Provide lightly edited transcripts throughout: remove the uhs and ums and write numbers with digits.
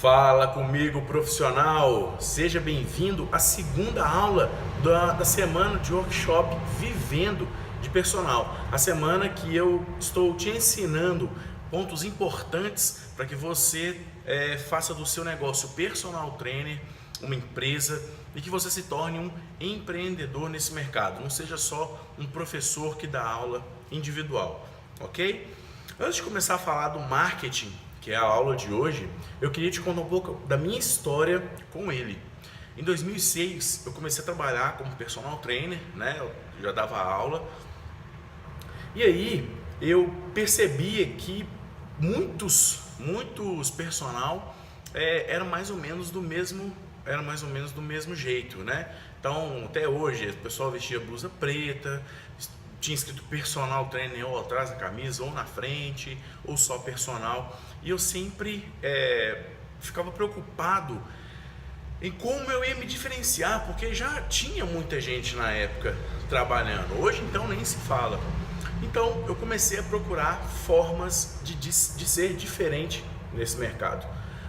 Fala comigo, profissional! Seja bem-vindo à segunda aula da semana de workshop Vivendo de Personal. A semana que eu estou te ensinando pontos importantes para que você faça do seu negócio personal trainer uma empresa e que você se torne um empreendedor nesse mercado. Não seja só um professor que dá aula individual, ok? Antes de começar a falar do marketing, que é a aula de hoje, eu queria te contar um pouco da minha história com ele. Em 2006, eu comecei a trabalhar como personal trainer, né? Eu já dava aula. E aí, eu percebia que muitos personal eram mais ou menos do mesmo jeito, né? Então, até hoje, o pessoal vestia blusa preta, tinha escrito personal trainer ou atrás da camisa, ou na frente, ou só personal. E eu sempre ficava preocupado em como eu ia me diferenciar, porque já tinha muita gente na época trabalhando. Hoje, então, nem se fala. Então, eu comecei a procurar formas de ser diferente nesse mercado.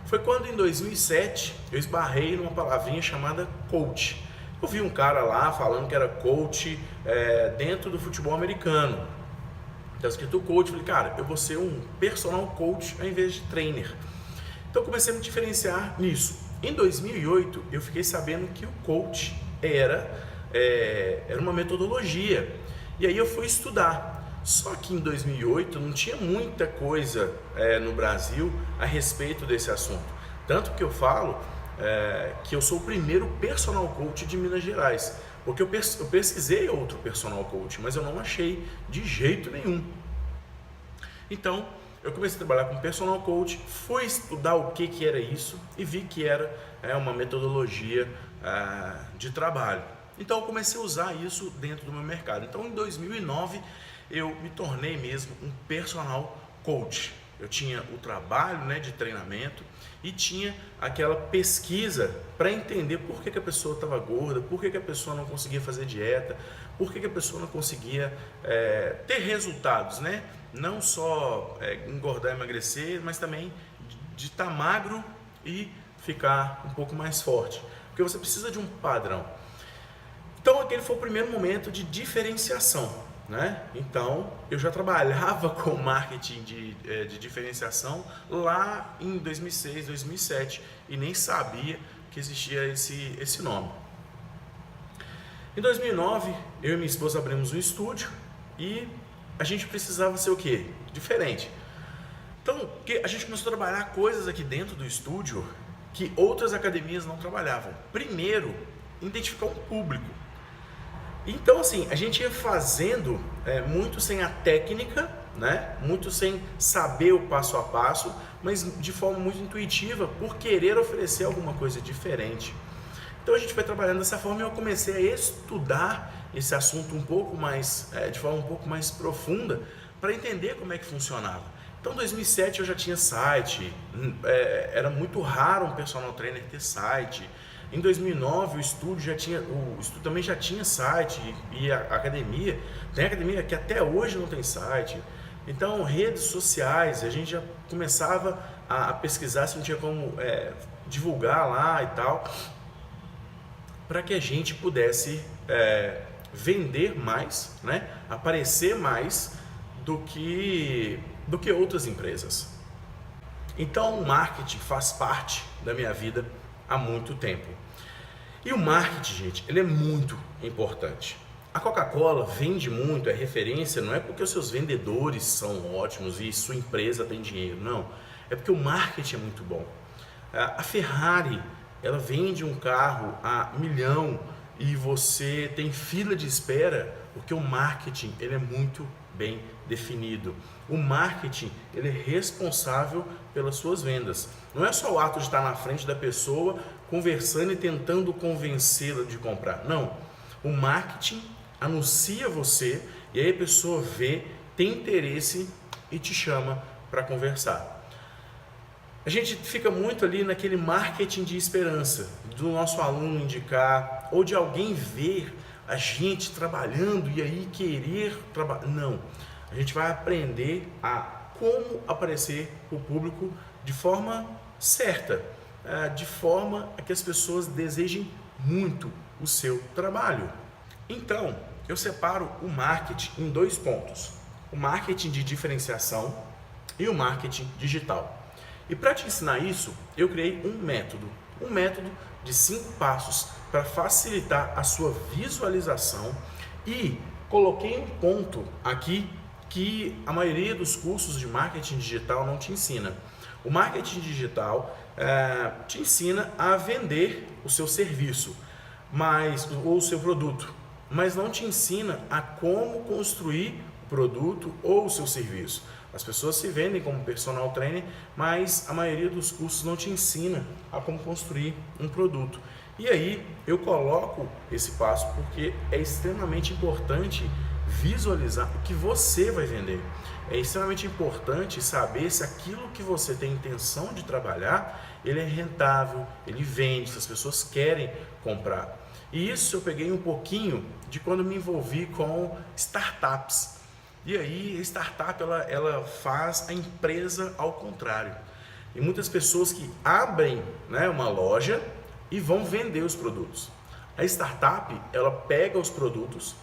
Foi quando, em 2007, eu esbarrei numa palavrinha chamada coach. Eu vi um cara lá falando que era coach dentro do futebol americano. Está escrito coach, falei, cara, eu vou ser um personal coach ao invés de trainer. Então eu comecei a me diferenciar nisso. Em 2008, eu fiquei sabendo que o coach era uma metodologia. E aí eu fui estudar. Só que em 2008 não tinha muita coisa no Brasil a respeito desse assunto. Tanto que eu falo que eu sou o primeiro personal coach de Minas Gerais, porque eu pesquisei outro personal coach, mas eu não achei de jeito nenhum. Então eu comecei a trabalhar com personal coach, fui estudar o que era isso e vi que era uma metodologia de trabalho. Então eu comecei a usar isso dentro do meu mercado. Então em 2009 eu me tornei mesmo um personal coach. Eu tinha o trabalho de treinamento e tinha aquela pesquisa para entender por que a pessoa estava gorda, por que a pessoa não conseguia fazer dieta, por que a pessoa não conseguia ter resultados, né? Não só engordar e emagrecer, mas também de estar magro e ficar um pouco mais forte, porque você precisa de um padrão. Então aquele foi o primeiro momento de diferenciação. Então eu já trabalhava com marketing de diferenciação lá em 2006, 2007 e nem sabia que existia esse nome. Em 2009 eu e minha esposa abrimos um estúdio e a gente precisava ser o quê? Diferente. Então a gente começou a trabalhar coisas aqui dentro do estúdio que outras academias não trabalhavam. Primeiro, identificar um público. Então assim, a gente ia fazendo muito sem a técnica, muito sem saber o passo a passo, mas de forma muito intuitiva, por querer oferecer alguma coisa diferente. Então a gente foi trabalhando dessa forma e eu comecei a estudar esse assunto um pouco mais, de forma um pouco mais profunda, para entender como é que funcionava. Então em 2007 eu já tinha site, era muito raro um personal trainer ter site. Em 2009 o estúdio também já tinha site e a academia, tem academia que até hoje não tem site. Então redes sociais, a gente já começava a pesquisar se não tinha como divulgar lá e tal, para que a gente pudesse vender mais, aparecer mais do que outras empresas. Então o marketing faz parte da minha vida há muito tempo. E o marketing, gente, ele é muito importante. A Coca-Cola vende muito, é referência, não é porque os seus vendedores são ótimos e sua empresa tem dinheiro, não. É porque o marketing é muito bom. A Ferrari, ela vende um carro a $1 milhão e você tem fila de espera, porque o marketing ele é muito bem definido. O marketing ele é responsável pelas suas vendas. Não é só o ato de estar na frente da pessoa, conversando e tentando convencê-la de comprar. Não. O marketing anuncia você e aí a pessoa vê, tem interesse e te chama para conversar. A gente fica muito ali naquele marketing de esperança, do nosso aluno indicar, ou de alguém ver a gente trabalhando e aí querer trabalhar. Não, a gente vai aprender a como aparecer para o público de forma certa, de forma a que as pessoas desejem muito o seu trabalho. Então, eu separo o marketing em dois pontos: o marketing de diferenciação e o marketing digital. E para te ensinar isso, eu criei um método de 5 passos para facilitar a sua visualização, e coloquei um ponto aqui que a maioria dos cursos de marketing digital não te ensina. O marketing digital te ensina a vender o seu serviço, ou o seu produto, mas não te ensina a como construir o produto ou o seu serviço. As pessoas se vendem como personal trainer, mas a maioria dos cursos não te ensina a como construir um produto. E aí eu coloco esse passo porque é extremamente importante visualizar o que você vai vender. É extremamente importante saber se aquilo que você tem intenção de trabalhar, ele é rentável, ele vende, se as pessoas querem comprar. E isso eu peguei um pouquinho de quando me envolvi com startups. E aí a startup ela faz a empresa ao contrário. E muitas pessoas que abrem, né, uma loja e vão vender os produtos. A startup ela pega os produtos,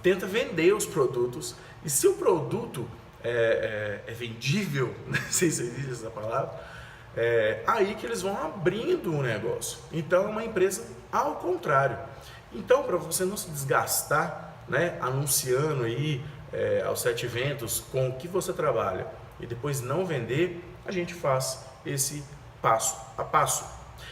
tenta vender os produtos, e se o produto é vendível, não sei se existe essa palavra, aí que eles vão abrindo o negócio. Então é uma empresa ao contrário. Então, para você não se desgastar, né, anunciando aí aos 7 ventos com o que você trabalha e depois não vender, a gente faz esse passo a passo.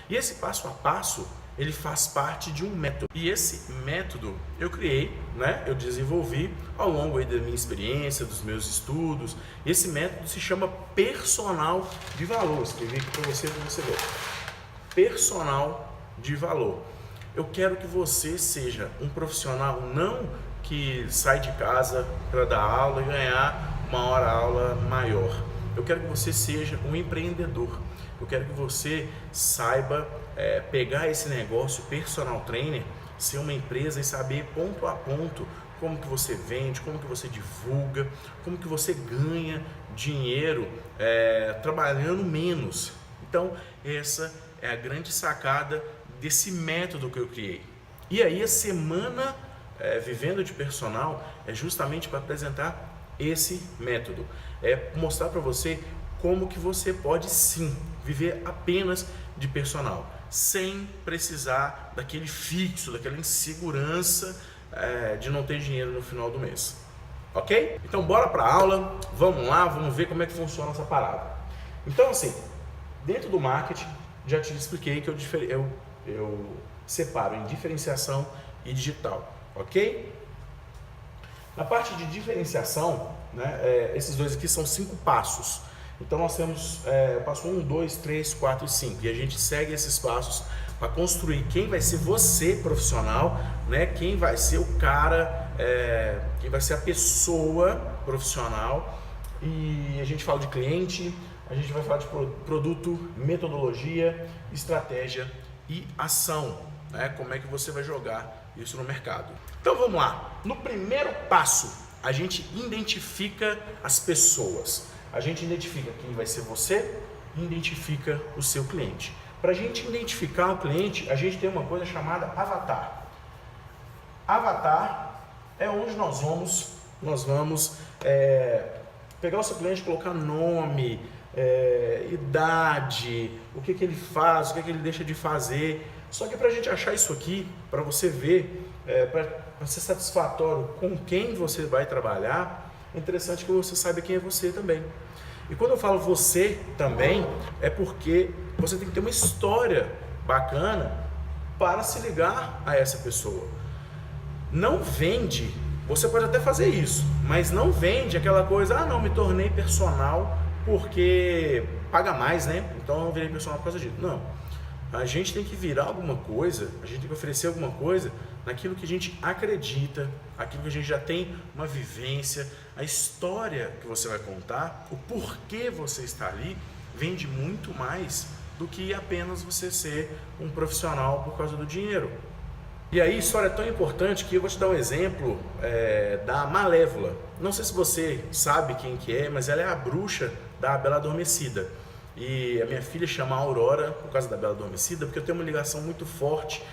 E esse passo a passo, ele faz parte de um método. E esse método eu criei, né? Eu desenvolvi ao longo aí da minha experiência, dos meus estudos. Esse método se chama Personal de Valor. Escrevi aqui para você ver. Personal de Valor. Eu quero que você seja um profissional não que sai de casa para dar aula e ganhar uma hora aula maior. Eu quero que você seja um empreendedor. Eu quero que você saiba pegar esse negócio personal trainer, ser uma empresa e saber ponto a ponto como que você vende, como que você divulga, como que você ganha dinheiro trabalhando menos. Então essa é a grande sacada desse método que eu criei. E aí a semana Vivendo de Personal é justamente para apresentar esse método, mostrar para você como que você pode sim viver apenas de personal, sem precisar daquele fixo, daquela insegurança de não ter dinheiro no final do mês. Ok? Então bora para a aula, vamos lá, vamos ver como é que funciona essa parada. Então assim, dentro do marketing, já te expliquei que eu separo em diferenciação e digital, ok? Na parte de diferenciação, né, esses dois aqui são 5 passos. Então nós temos passo 1, 2, 3, 4 e 5. E a gente segue esses passos para construir quem vai ser você profissional, né? Quem vai ser o cara, quem vai ser a pessoa profissional. E a gente fala de cliente, a gente vai falar de produto, metodologia, estratégia e ação, né? Como é que você vai jogar isso no mercado. Então vamos lá. No primeiro passo, a gente identifica as pessoas. A gente identifica quem vai ser você e identifica o seu cliente. Para a gente identificar o cliente, a gente tem uma coisa chamada avatar. Avatar é onde nós vamos pegar o seu cliente, colocar nome, idade, o que ele faz, o que ele deixa de fazer. Só que para a gente achar isso aqui, para você ver, para ser satisfatório com quem você vai trabalhar, é interessante que você saiba quem é você também. E quando eu falo você também, é porque você tem que ter uma história bacana para se ligar a essa pessoa. Não vende, você pode até fazer isso, mas não vende aquela coisa, não, me tornei personal porque paga mais, né? Então eu virei personal por causa disso. Não, a gente tem que virar alguma coisa, a gente tem que oferecer alguma coisa naquilo que a gente acredita, aquilo que a gente já tem uma vivência, a história que você vai contar, o porquê você está ali, vende muito mais do que apenas você ser um profissional por causa do dinheiro. E aí a história é tão importante que eu vou te dar um exemplo da Malévola. Não sei se você sabe quem que é, mas ela é a bruxa da Bela Adormecida. e a minha filha chama Aurora por causa da Bela Adormecida, porque eu tenho uma ligação muito forte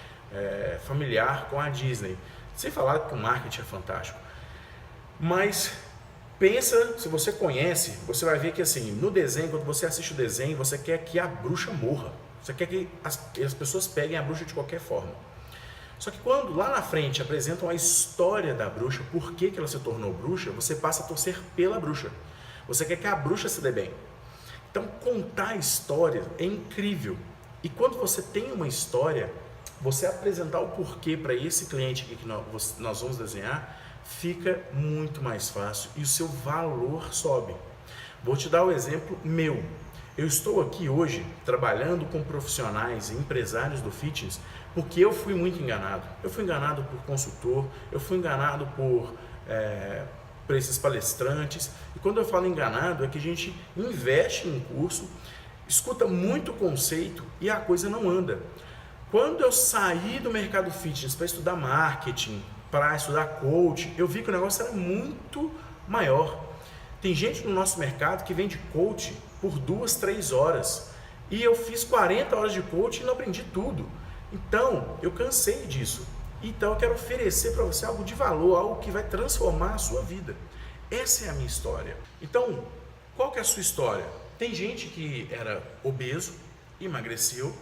familiar com a Disney. Sem falar que o marketing é fantástico. Mas pensa, se você conhece, você vai ver que assim, no desenho, quando você assiste o desenho, você quer que a bruxa morra. Você quer que as pessoas peguem a bruxa de qualquer forma. Só que quando lá na frente apresentam a história da bruxa, por que ela se tornou bruxa, você passa a torcer pela bruxa. Você quer que a bruxa se dê bem. Então contar a história é incrível. E quando você tem uma história, você apresentar o porquê para esse cliente aqui que nós vamos desenhar, fica muito mais fácil e o seu valor sobe. Vou te dar o exemplo meu. Eu estou aqui hoje trabalhando com profissionais e empresários do fitness porque eu fui muito enganado. Eu fui enganado por consultor, eu fui enganado por esses palestrantes. E quando eu falo enganado, é que a gente investe em um curso, escuta muito conceito e a coisa não anda. Quando eu saí do mercado fitness para estudar marketing, para estudar coach, eu vi que o negócio era muito maior. Tem gente no nosso mercado que vende coach por 2, 3 horas. E eu fiz 40 horas de coach e não aprendi tudo. Então, eu cansei disso. Então, eu quero oferecer para você algo de valor, algo que vai transformar a sua vida. Essa é a minha história. Então, qual que é a sua história? Tem gente que era obeso, emagreceu,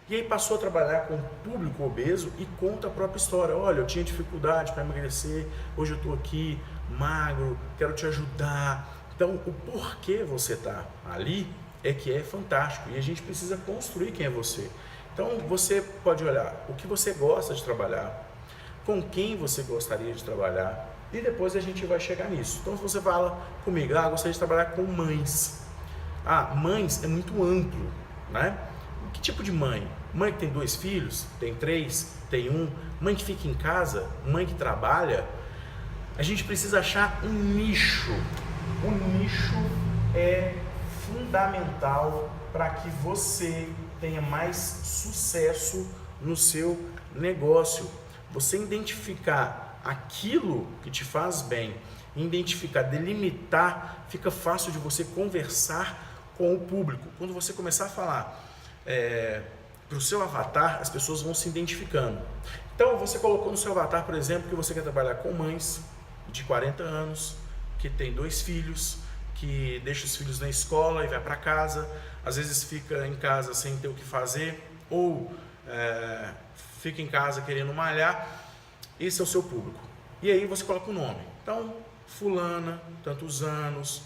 e aí passou a trabalhar com público obeso e conta a própria história. Olha, eu tinha dificuldade para emagrecer, hoje eu estou aqui magro, quero te ajudar. Então, o porquê você está ali é que é fantástico e a gente precisa construir quem é você. Então, você pode olhar o que você gosta de trabalhar, com quem você gostaria de trabalhar e depois a gente vai chegar nisso. Então, se você fala comigo, gostaria de trabalhar com mães. Mães é muito amplo, né? Que tipo de mãe? Mãe que tem 2 filhos, tem 3, tem 1, mãe que fica em casa, mãe que trabalha. A gente precisa achar um nicho. O nicho é fundamental para que você tenha mais sucesso no seu negócio. Você identificar aquilo que te faz bem, identificar, delimitar, fica fácil de você conversar com o público. Quando você começar a falar para o seu avatar, as pessoas vão se identificando. Então, você colocou no seu avatar, por exemplo, que você quer trabalhar com mães de 40 anos, que tem 2 filhos, que deixa os filhos na escola e vai para casa, às vezes fica em casa sem ter o que fazer, ou fica em casa querendo malhar. Esse é o seu público. E aí você coloca o nome. Então, fulana, tantos anos,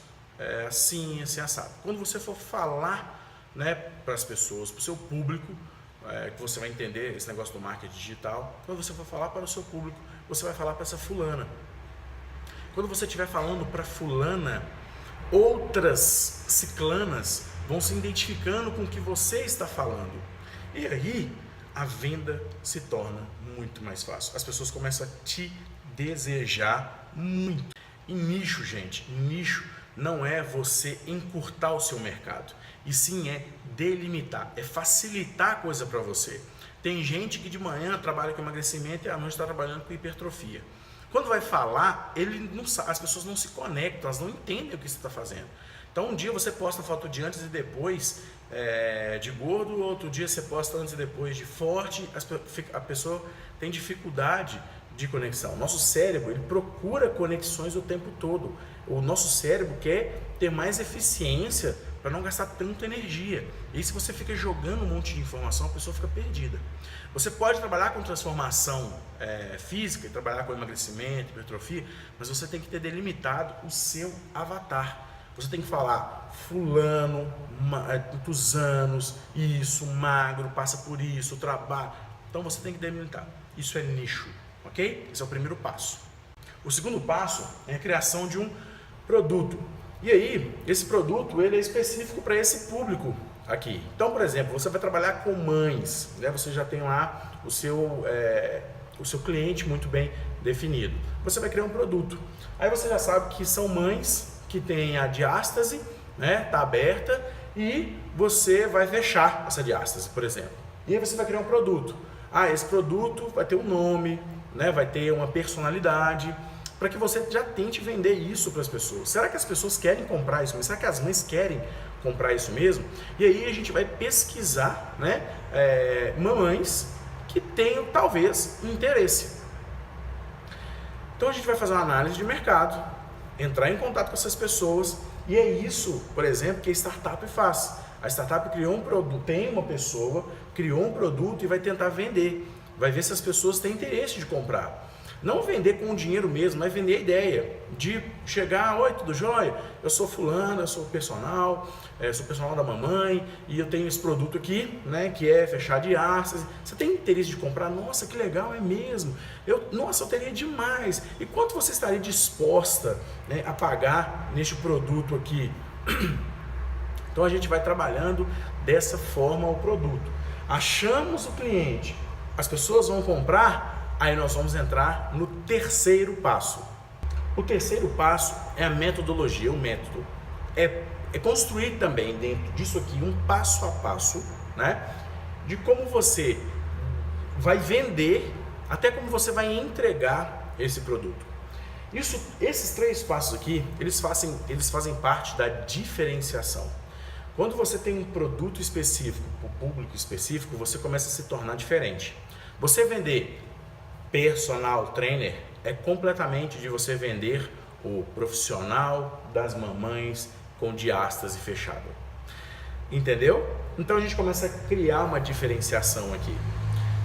assim, assado. Quando você for falar para as pessoas, para o seu público, que você vai entender esse negócio do marketing digital, quando você for falar para o seu público, você vai falar para essa fulana. Quando você estiver falando para fulana, outras ciclanas vão se identificando com o que você está falando. E aí, a venda se torna muito mais fácil. As pessoas começam a te desejar muito. E nicho, gente, nicho não é você encurtar o seu mercado, e sim é delimitar, é facilitar a coisa para você. Tem gente que de manhã trabalha com emagrecimento e à noite está trabalhando com hipertrofia. Quando vai falar, as pessoas não se conectam, elas não entendem o que você está fazendo. Então um dia você posta foto de antes e depois de gordo, outro dia você posta antes e depois de forte, a pessoa tem dificuldade de conexão. Nosso cérebro, ele procura conexões o tempo todo. O nosso cérebro quer ter mais eficiência para não gastar tanta energia. E se você fica jogando um monte de informação, a pessoa fica perdida. Você pode trabalhar com transformação física, trabalhar com emagrecimento, hipertrofia, mas você tem que ter delimitado o seu avatar. Você tem que falar fulano, tantos anos, isso, magro, passa por isso, trabalho. Então você tem que delimitar. Isso é nicho, ok? Esse é o primeiro passo. O segundo passo é a criação de um produto. E aí, esse produto ele é específico para esse público aqui. Então, por exemplo, você vai trabalhar com mães, né? Você já tem lá o seu cliente muito bem definido. Você vai criar um produto. Aí você já sabe que são mães que têm a diástase, né? Tá aberta e você vai fechar essa diástase, por exemplo. E aí você vai criar um produto. Esse produto vai ter um nome, né? Vai ter uma personalidade, para que você já tente vender isso para as pessoas. Será que as pessoas querem comprar isso? Mas será que as mães querem comprar isso mesmo? E aí a gente vai pesquisar, né, mamães que tenham talvez interesse. Então a gente vai fazer uma análise de mercado, entrar em contato com essas pessoas, e é isso, por exemplo, que a startup faz. A startup criou um produto, tem uma pessoa, criou um produto e vai tentar vender. Vai ver se as pessoas têm interesse de comprar. Não vender com o dinheiro mesmo, mas vender a ideia de chegar, oi, tudo jóia? Eu sou fulano, eu sou personal da mamãe e eu tenho esse produto aqui, né, que é fechar de hastas. Você tem interesse de comprar? Nossa, que legal, é mesmo. Nossa, eu teria demais. E quanto você estaria disposta, né, a pagar neste produto aqui? Então a gente vai trabalhando dessa forma o produto. Achamos o cliente, as pessoas vão comprar, aí nós vamos entrar no terceiro passo. O terceiro passo é a metodologia, o método. É construir também dentro disso aqui um passo a passo, né, de como você vai vender, até como você vai entregar esse produto. Esses 3 passos aqui, eles fazem parte da diferenciação. Quando você tem um produto específico, para o público específico, você começa a se tornar diferente. Você vender personal trainer é completamente de você vender o profissional das mamães com diástase fechada. Entendeu? Então a gente começa a criar uma diferenciação aqui.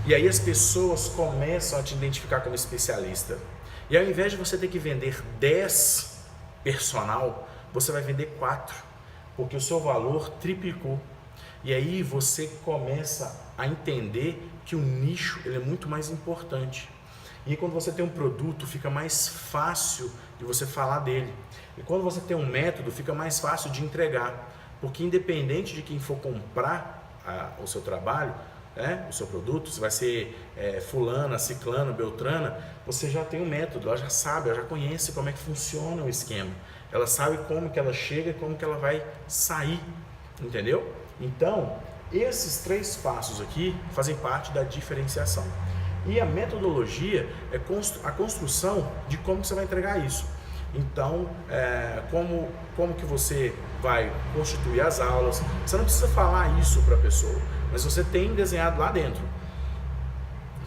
E aí as pessoas começam a te identificar como especialista. E ao invés de você ter que vender 10 personal, você vai vender 4, porque o seu valor triplicou. E aí você começa a entender que o nicho ele é muito mais importante. E quando você tem um produto, fica mais fácil de você falar dele. E quando você tem um método, fica mais fácil de entregar. Porque independente de quem for comprar o seu trabalho, o seu produto, se vai ser fulana, ciclano, beltrana, você já tem um método, ela já sabe, ela já conhece como é que funciona o esquema. Ela sabe como que ela chega e como que ela vai sair, entendeu? Então, esses 3 passos aqui fazem parte da diferenciação. E a metodologia é a construção de como você vai entregar isso. Então, como que você vai constituir as aulas. Você não precisa falar isso para a pessoa, mas você tem desenhado lá dentro.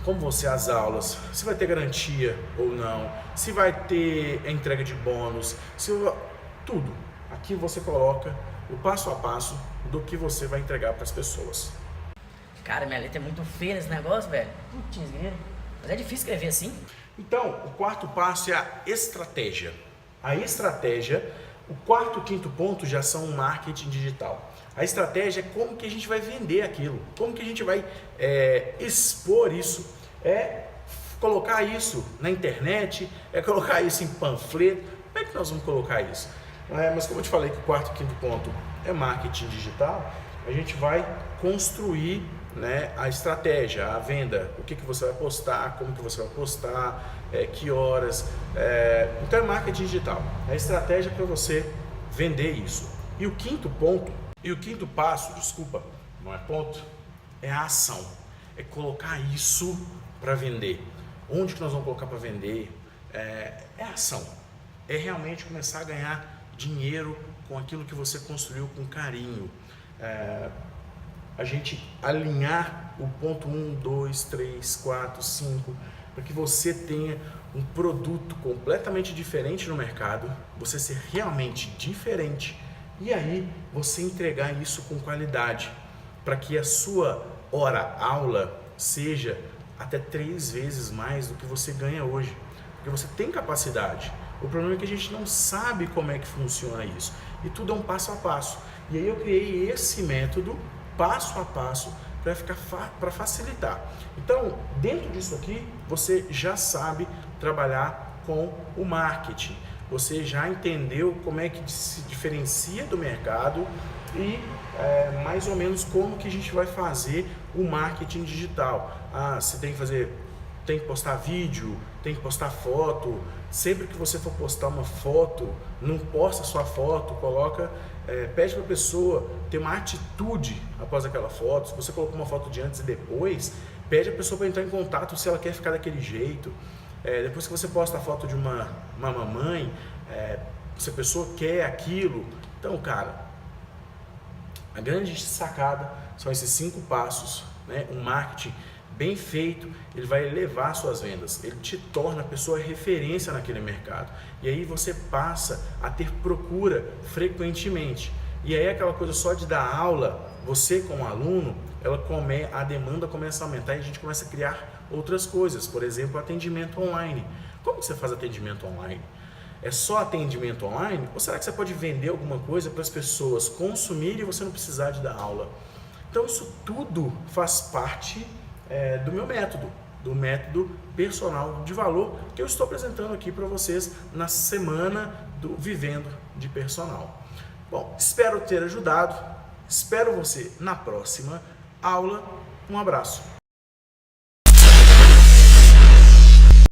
Como vão ser as aulas, se vai ter garantia ou não, se vai ter a entrega de bônus, tudo. Aqui você coloca o passo a passo do que você vai entregar para as pessoas. Cara, minha letra é muito feia nesse negócio, velho. Putz, mas é difícil escrever assim. Então, o 4º passo é a estratégia. A estratégia, o 4º e 5º ponto já são marketing digital. A estratégia é como que a gente vai vender aquilo, como que a gente vai expor isso, colocar isso na internet, colocar isso em panfleto. Como é que nós vamos colocar isso? Mas como eu te falei que o 4º e 5º ponto é marketing digital, a gente vai construir, né, a estratégia, a venda, o que você vai postar, como que você vai postar, que horas. Então é marketing digital, é a estratégia para você vender isso. E o 5º passo, desculpa, não é ponto, é a ação, é colocar isso para vender. Onde que nós vamos colocar para vender? É a ação, é realmente começar a ganhar dinheiro com aquilo que você construiu com carinho. A gente alinhar o ponto 1, 2, 3, 4, 5, para que você tenha um produto completamente diferente no mercado, você ser realmente diferente e aí você entregar isso com qualidade, para que a sua hora-aula seja até 3 vezes mais do que você ganha hoje, porque você tem capacidade. O problema é que a gente não sabe como é que funciona isso, e tudo é um passo a passo. E aí eu criei esse método passo a passo para facilitar. Então, dentro disso aqui, você já sabe trabalhar com o marketing. Você já entendeu como é que se diferencia do mercado e mais ou menos como que a gente vai fazer o marketing digital. Você tem que postar vídeo, tem que postar foto. Sempre que você for postar uma foto, não posta sua foto, pede para a pessoa ter uma atitude após aquela foto. Se você colocou uma foto de antes e depois, pede a pessoa para entrar em contato se ela quer ficar daquele jeito. Depois que você posta a foto de uma mamãe, se a pessoa quer aquilo, então, cara, A grande sacada são esses 5 passos, né? Um marketing bem feito, ele vai elevar suas vendas, ele te torna a pessoa referência naquele mercado. E aí você passa a ter procura frequentemente. E aí aquela coisa só de dar aula, você como aluno, a demanda começa a aumentar e a gente começa a criar outras coisas. Por exemplo, atendimento online. Como que você faz atendimento online? É só atendimento online? Ou será que você pode vender alguma coisa para as pessoas consumirem e você não precisar de dar aula? Então isso tudo faz parte do meu método, do método personal de valor que eu estou apresentando aqui para vocês na semana do Vivendo de Personal. Bom, espero ter ajudado, espero você na próxima aula, um abraço.